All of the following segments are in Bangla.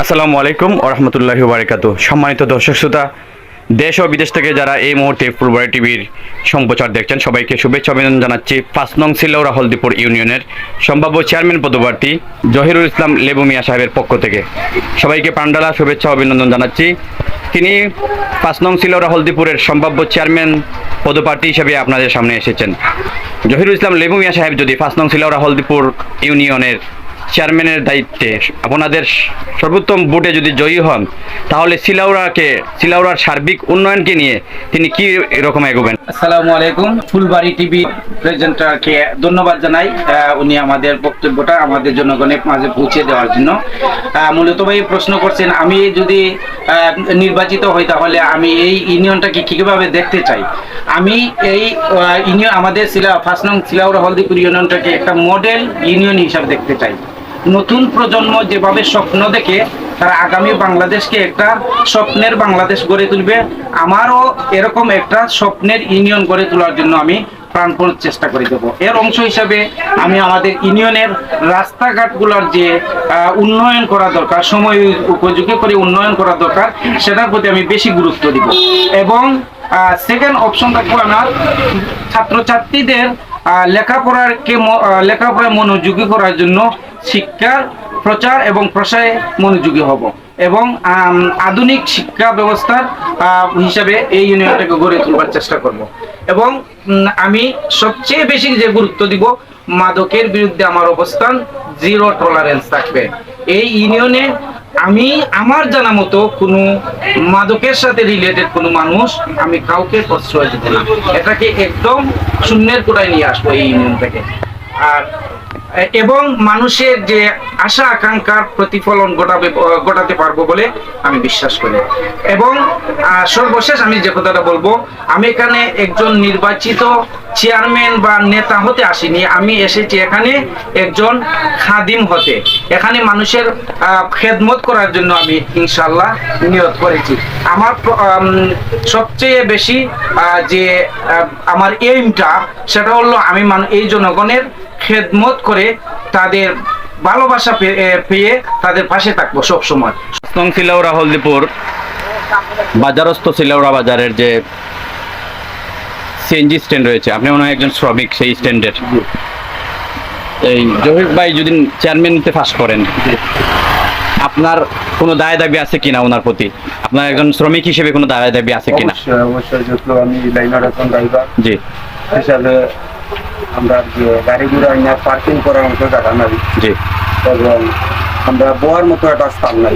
আসসালামু আলাইকুম ওয়া রাহমাতুল্লাহি ওয়া বারাকাতুহু। সম্মানিত দর্শক শ্রোতা, দেশ ও বিদেশ থেকে যারা এই মুহূর্তে ফুলবাড়ী টিভির সম্প্রচার দেখছেন, সবাইকে শুভেচ্ছা অভিনন্দন জানাচ্ছি। ৫ নং সিলাউড়া হলদিপুর ইউনিয়নের সম্ভাব্য চেয়ারম্যান পদপ্রার্থী জহিরুল ইসলাম লেবু মিয়া সাহেবের পক্ষ থেকে সবাইকে প্রাণঢালা শুভেচ্ছা অভিনন্দন জানাচ্ছি। তিনি ৫ নং সিলাউড়া হলদিপুরের সম্ভাব্য চেয়ারম্যান পদপ্রার্থী হিসেবে আপনাদের সামনে এসেছেন। জহিরুল ইসলাম লেবু মিয়া সাহেব যদি ৫ নং সিলাউড়া হলদিপুর ইউনিয়নের চেয়ারম্যানের দায়িত্বে আপনাদের সর্বোত্তম ভোটে যদি জয়ী হন, তাহলে সিলাউড়ার সার্বিক উন্নয়নকে নিয়ে তিনি কি রকম এগোবেন? আসসালামু আলাইকুম। ফুলবাড়ী টিভি প্রেজেন্টারকে ধন্যবাদ জানাই, উনি আমাদের বক্তব্যটা আমাদের জনগণের মাঝে পৌঁছে দেওয়ার জন্য। মূলত ভাই প্রশ্ন করছেন, আমি যদি নির্বাচিত হই তাহলে আমি এই ইউনিয়নটাকে কিভাবে দেখতে চাই। আমি এই ইউনিয়ন আমাদের ৫ নং সিলাউড়া হলদিপুর ইউনিয়নটাকে একটা মডেল ইউনিয়ন হিসাবে দেখতে চাই। নতুন প্রজন্ম যেভাবে স্বপ্ন দেখে তারা আগামী বাংলাদেশকে একটা স্বপ্নের বাংলাদেশ গড়ে তুলবে, আমারও এরকম একটা স্বপ্নের ইউনিয়ন গড়ে তোলার জন্য আমি প্রাণপণ চেষ্টা করে দেবো। এর অংশ হিসাবে আমি আমাদের ইউনিয়নের রাস্তাঘাটগুলোর যে উন্নয়ন করা দরকার, সময় উপযোগী করে উন্নয়ন করা দরকার, সেটার প্রতি আমি বেশি গুরুত্ব দিব। এবং সেকেন্ড অপশন থাকবো আমার ছাত্রছাত্রীদের লেখাপড়ায় মনোযোগী করার জন্য শিক্ষার প্রচার এবং প্রসারে মনোযোগী হব এবং আধুনিক শিক্ষা ব্যবস্থার হিসাবে এই ইউনিয়নটাকে গড়ে তোলবার চেষ্টা করব। এবং আমি সবচেয়ে বেশি যে গুরুত্ব দিব, মাদকের বিরুদ্ধে আমার অবস্থান জিরো টলারেন্স থাকবে। এই ইউনিয়নে আমি আমার জানা মতো কোনো মাদকের সাথে রিলেটেড কোনো মানুষ আমি কাউকে প্রশ্রয় দিব না। এটাকে একদম শূন্যের কোটায় নিয়ে আসবো এই ইউনিয়ন থেকে। আর এবং মানুষের যে আশা আকাঙ্ক্ষার প্রতিফলন ঘটাতে পারবো বলে আমি বিশ্বাস করি। এবং সর্বশেষ আমি যে কথাটা বলবো, আমি এখানে একজন নির্বাচিত চেয়ারম্যান বা নেতা হতে আসিনি, আমি এসেছি এখানে একজন খাদিম হতে। এখানে মানুষের খেদমত করার জন্য আমি ইনশাল্লাহ নিয়ত করেছি। আমার সবচেয়ে বেশি যে আমার এইমটা সেটা হলো আমি এই জনগণের খেদমত করে তাদের ভালোবাসা পেয়ে তাদের পাশে থাকবো সবসময়। সিলাউড়া হলদিপুর বাজারস্থ সিলাউড়া বাজারের যে সিএনজি স্ট্যান্ড রয়েছে, আপনি মনে হয় একজন শ্রমিক সেই স্ট্যান্ডের। এই জহির ভাই যদি চেয়ারম্যানতে পাস করেন, আপনার কোনো দায় দাবি আছে কিনা ওনার প্রতি? আপনার একজন শ্রমিক হিসেবে কোনো দায় দাবি আছে কিনা? অবশ্যই যেহেতু আমি লাইনার এখন ড্রাইভার জি হিসাবে আমরা যে গাড়ি ঘোড়া পার্কিং করার মতো জায়গা নাই, জি, এবং আমরা বোয়ার মতো একটা স্থান নাই।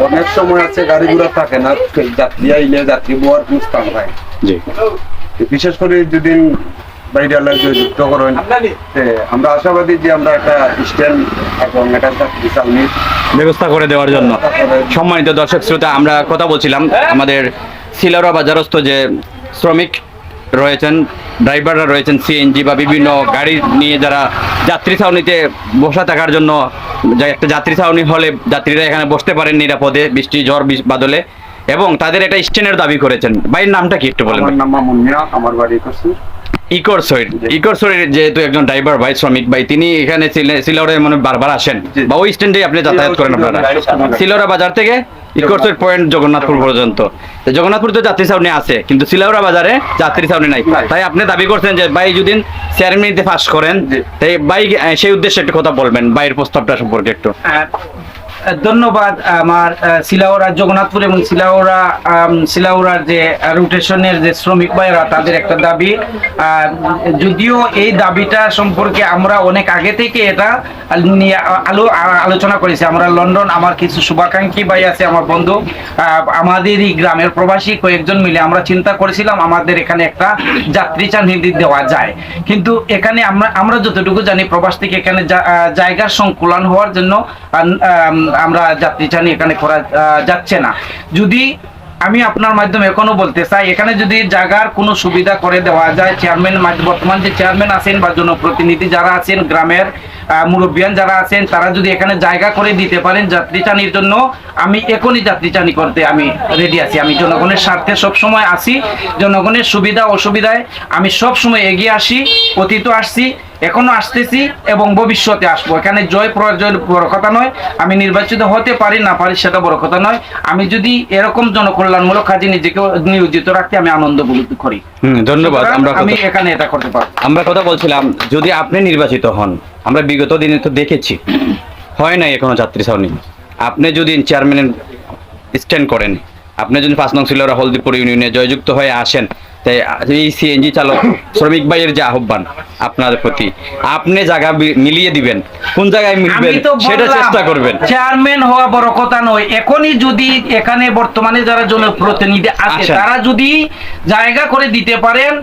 অনেক সময় আছে গাড়ি ঘোড়া থাকে না, যাত্রী আইলে যাত্রী বোয়ার কোনো স্থান হয়। জি, বিশেষ করে যদি বাইরে যুক্ত করেন, আমরা আশাবাদী যে আমরা একটা স্ট্যান্ড এবং একটা যাত্রী চালনির ব্যবস্থা করে দেওয়ার জন্য। সম্মানিত দর্শক শ্রোতা, আমরা কথা বলছিলাম আমাদের সিলাউড়া বাজারস্থ যে শ্রমিক রয়েছেন, ড্রাইভাররা রয়েছেন, সিএনজি বা বিভিন্ন গাড়ি নিয়ে যারা যাত্রী ছাউনিতে বসা থাকার জন্য, একটা যাত্রী ছাউনি হলে যাত্রীরা এখানে বসতে পারেন নিরাপদে বৃষ্টি ঝড় বাদলে, এবং তাদের একটা স্ট্যান্ডের দাবি করেছেন। ভাইয়ের নামটা কি একটু বলেন? আমার নাম মামুন মিয়া, আমার বাড়ি করছি ইকরসইর যেহেতু একজন ড্রাইভার ভাই, শ্রমিক ভাই, তিনি এখানে সিলাউড়ায় মনে বারবার আসেন বা ওই স্ট্যান্ডে আপনি যাতায়াত করেন আপনারা সিলাউড়া বাজার থেকে ইকরসইর পয়েন্ট জগন্নাথপুর পর্যন্ত। জগন্নাথপুর তো যাত্রী ছাউনি আছে, কিন্তু সিলাউড়া বাজারে যাত্রী ছাউনি নাই। তাই আপনি দাবি করছেন যে ভাই যদি চেয়ারম্যানিতে পাস করেন, তাই ভাই সেই উদ্দেশ্যে একটু কথা বলবেন ভাইয়ের প্রস্তাবটা সম্পর্কে একটু। ধন্যবাদ। আমার সিলাউড়া জগন্নাথপুর এবং সিলাউড়ার যে রুটেশনের যে শ্রমিক ভাইরা, তাদের একটা দাবি, যদিও এই দাবিটা সম্পর্কে আমরা অনেক আগে থেকে এটা নিয়ে আলোচনা করেছি। আমরা লন্ডন, আমার কিছু শুভাকাঙ্ক্ষী ভাই আছে, আমার বন্ধু, আমাদেরই গ্রামের প্রবাসী কয়েকজন মিলে আমরা চিন্তা করেছিলাম আমাদের এখানে একটা যাত্রী চালনি দেওয়া যায়। কিন্তু এখানে আমরা যতটুকু জানি, প্রবাস থেকে এখানে জায়গার সংকুলন হওয়ার জন্য আমরা যাত্রী চালনি এখানে করা যাচ্ছে না। যদি আমি আপনার মাধ্যমে এখনো বলতে চাই, এখানে যদি জায়গার কোনো সুবিধা করে দেওয়া যায়, চেয়ারম্যান বর্তমান যে চেয়ারম্যান আছেন বা জনপ্রতিনিধি যারা আছেন, গ্রামের মুরব্বিয়ান যারা আছেন, তারা যদি এখানে জায়গা করে দিতে পারেন যাত্রী চালনির জন্য, আমি এখনই যাত্রী চালনি করতে আমি রেডি আছি। আমি জনগণের স্বার্থে সবসময় আসি, জনগণের সুবিধা অসুবিধায় আমি সবসময় এগিয়ে আসি, অতীত আসছি এখনো আসতেছি এবং ভবিষ্যতে আসবো। এখানে জয় পরাজয় বড় কথা নয়, আমি নির্বাচিত হতে পারি না পারি সেটা বড় কথা নয়। আমি যদি এরকম জনকল্যাণমূলক কাজে নিজেকে নিয়োজিত রাখতে আমি আনন্দ বোধ করি। ধন্যবাদ। আমি এখানে এটা করতে পারবো। আমরা কথা বলছিলাম, যদি আপনি নির্বাচিত হন, আমরা বিগত দিনে তো দেখেছি হয় নাই এখনো যাত্রী ছাউনি, আপনি যদি চেয়ারম্যান স্ট্যান্ড করেন, আপনি যদি 5 নং সিলোরা হলদিপুর ইউনিয়নে জয়যুক্ত হয়ে আসেন, তাই এই সিএনজি চালক শ্রমিক ভাইয়ের যে আহ্বান আপনাদের প্রতি, আপনি জায়গা মিলিয়ে দিবেন, কোন জায়গায় মিলবেন সেটা চেষ্টা করবেন। চেয়ারম্যান হওয়া বড় কথা নয়, এখনই যদি এখানে বর্তমানে যারা জনপ্রতিনিধি আছে তারা যদি জায়গা করে দিতে পারেন,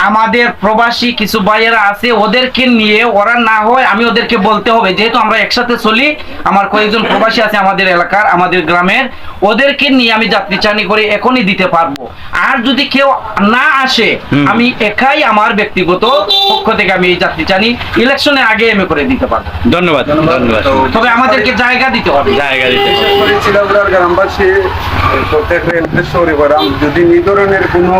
আমাদের প্রবাসী কিছু ভাইয়েরা আছে ওদেরকে নিয়ে, ওরা না হয় আমি ওদেরকে বলতে হবে, যেহেতু আমরা একসাথে চলি, আমার কয়েকজন প্রবাসী আছে আমাদের এলাকার আমাদের গ্রামের, ওদেরকে নিয়ে আমি যাত্রী চানি করে এখনই দিতে পারবো। আর যদি কেউ না আসে, আমি একাই আমার ব্যক্তিগত পক্ষ থেকে আমি এই যাত্রী চানি ইলেকশনের আগে আমি করে দিতে পারবো। ধন্যবাদ। তবে আমাদেরকে জায়গা দিতে হবে। চিলাউড়ার গ্রামবাসী প্রত্যেক যদি এই ধরনের কোনো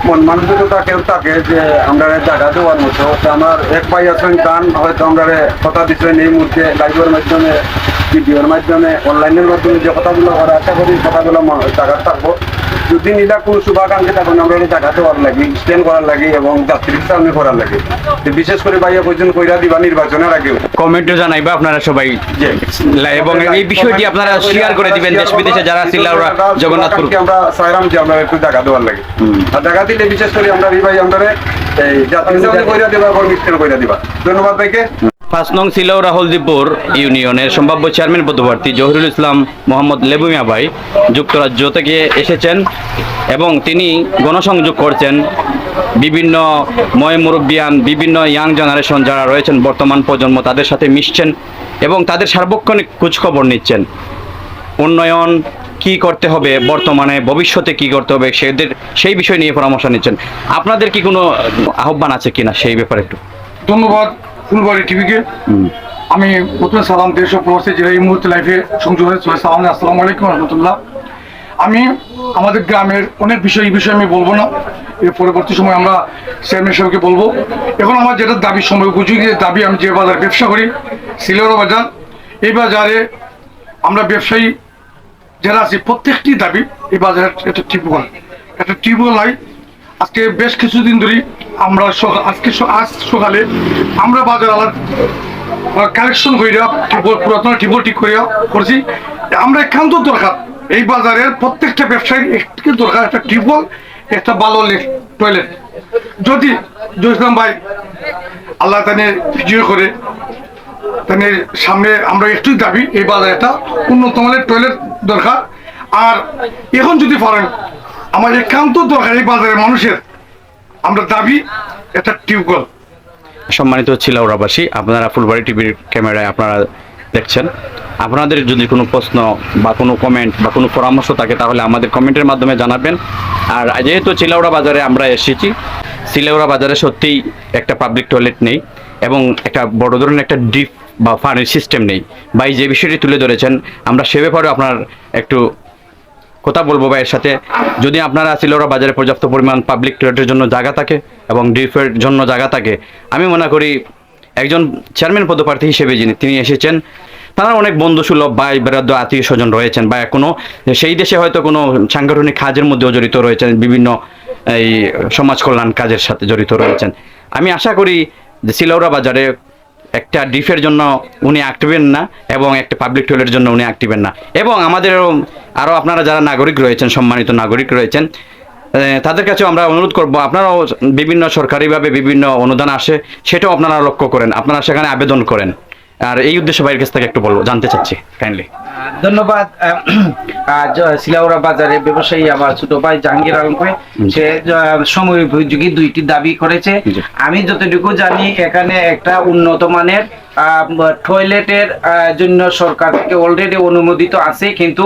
মন মানসিকতা কেউ থাকে যে আমরা জায়গা দেওয়ার মতো, আমার এক ভাই আছেন গান হয়তো আমরা কথা দিচ্ছেন এই মুহূর্তে লাইভের মাধ্যমে, ভিডিওর মাধ্যমে, অনলাইনের মাধ্যমে যে কথাগুলো করা, আশা করি কথাগুলো জায়গা থাকবো। যদি নিলা কোনো শুভাকাঙ্ক্ষী থাকুন আমরা জায়গা দেওয়ার লাগি, স্ট্যান্ড করার লাগি এবং যাত্রীর সামনে করার লাগি, বিশেষ করে ভাইয়া পর্যন্ত কইরা দিবা নির্বাচনের আগেও কমেন্টে জানাইবা আপনারা সবাই, এবং এই বিষয়টি আপনারা শেয়ার করে দিবেন দেশ বিদেশে যারা চিলাউড়া জগন্নাথপুর। আমরা চাইলাম যে আমরা একটু জায়গা দেওয়ার লাগে, আর জায়গা দিলে বিশেষ করে আমরা ভাই আমরা এই যাত্রী সামনে কইরা দিবা এবং স্ট্যান্ড কইরা দিবা। ধন্যবাদ ভাইকে। 5 নং চিলাউড়া হলদিপুর ইউনিয়নের সম্ভাব্য চেয়ারম্যান পদপ্রার্থী জহিরুল ইসলাম মোহাম্মদ লেবু মিয়া ভাই যুক্তরাজ্য থেকে এসেছেন এবং তিনি গণসংযোগ করছেন বিভিন্ন মুরব্বিয়ান, বিভিন্ন ইয়াং জেনারেশন যারা রয়েছেন বর্তমান প্রজন্ম, তাদের সাথে মিশছেন এবং তাদের সার্বক্ষণিক খোঁজখবর নিচ্ছেন। উন্নয়ন কি করতে হবে, বর্তমানে ভবিষ্যতে কি করতে হবে সেই বিষয় নিয়ে পরামর্শ নিচ্ছেন। আপনাদের কি কোনো আহ্বান আছে কিনা সেই ব্যাপারে একটু। ধন্যবাদ ফুলবাড়ি টিভিকে। আমি প্রথমে সালাম দেশ ও প্রবাসী যারা এই মুহূর্তে লাইভে সংযোগ হয়েছে, সালাম, আসসালামু আলাইকুম রহমতুল্লাহ। আমি আমাদের গ্রামের অনেক বিষয়, এই বিষয়ে আমি বলবো না, এর পরবর্তী সময় আমরা চেয়ারম্যান সাহেবকে বলবো। এখন আমার যেটা দাবি, সময় উপযোগী দাবি, আমি যে বাজারে ব্যবসা করি চিলাউড়া বাজার, এই বাজারে আমরা ব্যবসায়ী যারা আছি প্রত্যেকটি দাবি এই বাজারে একটা টিউবওয়েল নাই। আজকে বেশ কিছুদিন ধরে আমরা আজ সকালে আমরা বাজার আলাদা কালেকশন করিয়া পুরাতন টিউবওয়েল ঠিক করিয়া করছি। আমরা একান্ত দরকার এই বাজারের প্রত্যেকটা ব্যবসায়ীর একটি দরকার একটা টিউবওয়েল, একটা ভালো টয়লেট। যদি জয়সলাম ভাই আল্লাহ তানে ভিডিও করে তাদের সামনে আমরা একটুই দাবি এই বাজারে একটা উন্নত মানের টয়লেট দরকার। আর এখন যদি পারেন আমার একান্ত দরকার এই বাজারের মানুষের, আমরা দাবি একটা টিউবওয়েল। সম্মানিত চিলাউড়াবাসী, আপনারা ফুলবাড়ি টিভির ক্যামেরায় আপনারা দেখছেন, আপনাদের যদি কোনো প্রশ্ন বা কোনো কমেন্ট বা কোনো পরামর্শ থাকে তাহলে আমাদের কমেন্টের মাধ্যমে জানাবেন। আর যেহেতু চিলাউড়া বাজারে আমরা এসেছি, চিলাউড়া বাজারে সত্যিই একটা পাবলিক টয়লেট নেই এবং একটা বড় ধরনের একটা ডিপ বা পানির সিস্টেম নেই। ভাই যে বিষয়টি তুলে ধরেছেন, আমরা সে ব্যাপারেও আপনার একটু কথা বলবো ভাইয়ের সাথে। যদি আপনারা চিলাউড়া বাজারে পর্যাপ্ত পরিমাণ পাবলিক টয়লেটের জন্য জায়গা থাকে এবং ডিপের জন্য জায়গা থাকে, আমি মনে করি একজন চেয়ারম্যান পদপ্রার্থী হিসেবে তিনি এসেছেন, তারা অনেক বন্ধুসুলভ ভাই বেরাদ্দ আত্মীয় স্বজন রয়েছেন বা কোনো সেই দেশে হয়তো কোনো সাংগঠনিক কাজের মধ্যেও জড়িত রয়েছেন, বিভিন্ন এই সমাজ কল্যাণ কাজের সাথে জড়িত রয়েছেন। আমি আশা করি যে চিলাউড়া বাজারে একটা ডিফের জন্য উনি আঁকটিবেন না এবং একটা পাবলিক টয়লেটের জন্য উনি আঁকটিবেন না। এবং আমাদের আরও আপনারা যারা নাগরিক রয়েছেন, সম্মানিত নাগরিক রয়েছেন, তাদের কাছেও আমরা অনুরোধ করব, আপনারাও বিভিন্ন সরকারিভাবে বিভিন্ন অনুদান আসে, সেটাও আপনারা লক্ষ্য করেন, আপনারা সেখানে আবেদন করেন। আর এই উদ্দেশ্যে ভাইয়ের কাছ থেকে একটু জানতে চাচ্ছি কাইন্ডলি। ধন্যবাদ। চিলাউড়া বাজারে ব্যবসায়ী আমার ছোট ভাই জাহাঙ্গীর আলম ভাই, সে সময় উপযোগী 2টি দাবি করেছে। আমি যতটুকু জানি এখানে একটা উন্নত মানের টয়লেটের জন্য সরকার থেকে অলরেডি অনুমোদিত আছে, কিন্তু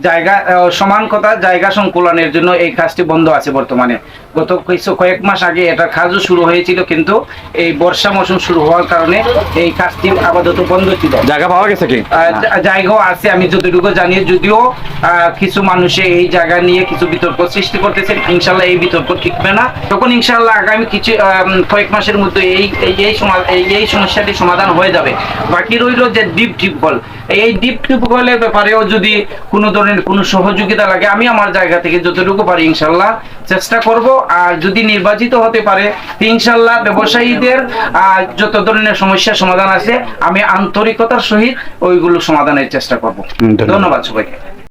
জায়গা সমান কথা জায়গা সংকুলনের জন্য এই কাজটি বন্ধ আছে বর্তমানে। গত কয়েক মাস আগে এটার কাজও শুরু হয়েছিল, কিন্তু এই বর্ষা মৌসুম শুরু হওয়ার কারণে এই কাজটি আপাতত বন্ধ ছিল। জায়গা পাওয়া গেছে কি? জায়গাও আছে আমি যতটুকু জানি, যদিও কিছু মানুষে এই জায়গা নিয়ে কিছু বিতর্ক সৃষ্টি করতেছেন। ইনশাল্লাহ এই বিতর্ক টিকবে না, তখন ইনশাল্লাহ আগামী কিছু কয়েক মাসের মধ্যে এই সমস্যাটি সমাধান হয়ে যাবে। বাকি রইল যে ডিপ টিউবওয়েল, এই ডিপ টিউবওয়েলের ব্যাপারেও যদি কোনো ধরনের কোনো সহযোগিতা লাগে, আমি আমার জায়গা থেকে যতটুকু পারি ইনশাল্লাহ চেষ্টা করব। আর যদি নির্বাচিত হতে পারে ইনশাল্লাহ ব্যবসায়ীদের যত ধরনের সমস্যার সমাধান আছে আমি আন্তরিকতার সহিত ওইগুলো সমাধানের চেষ্টা করব। ধন্যবাদ সবাইকে।